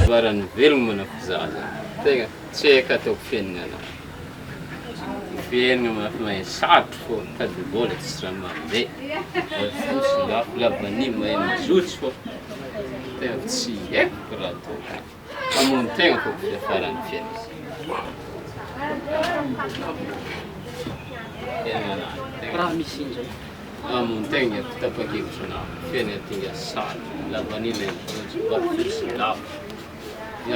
Varany velogno manako zaza. Tegna tsy haiko ataoko fiaignana. Fiaignana mahafa mahay sarotro fô tady vôla tsisy raha mandeha. Fosy lavalava mahay mizotsy fô tegna tsy haiko raha ataoko. Hamono tegna fô fiafarany fiaignana. Raha misy inzay. Hamono tegna tapakevitra anao. Fiaignana tegna sarotro. Lavanila mizotsy fosy lava.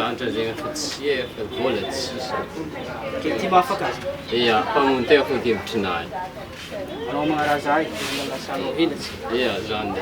Andra zegny efa tsy efa vôla tsisy. Ke ty mahafaka azy. Ia, mpamono tegna fô kevitrinay. Anao mga raha zay, lasanao helatsy. Ia, zany.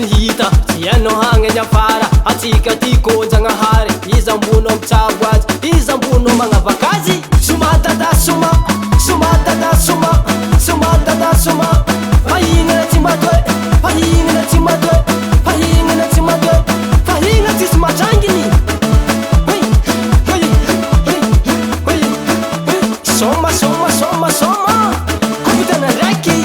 Hita, tiano hangnya nyafara, atika tiko jangan izambuno mchagwaji, izambuno mangavakazi. Sumata da suma, sumata da suma, sumata da suma. Pahinga na timadwe, pahinga na timadwe, pahinga na timadwe, pahinga tisma changini. Soma, soma, soma, soma. Kupita na raki.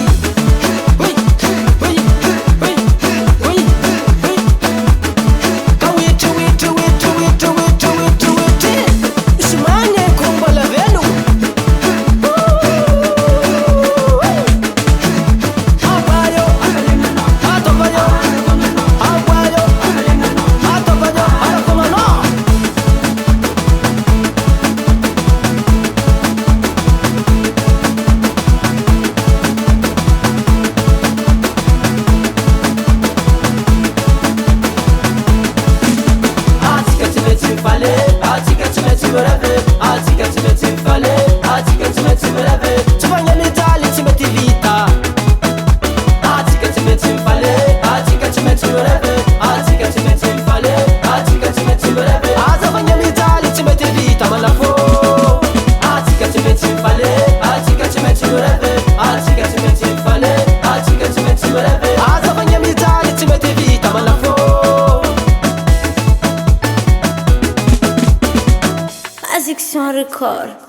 Action Record.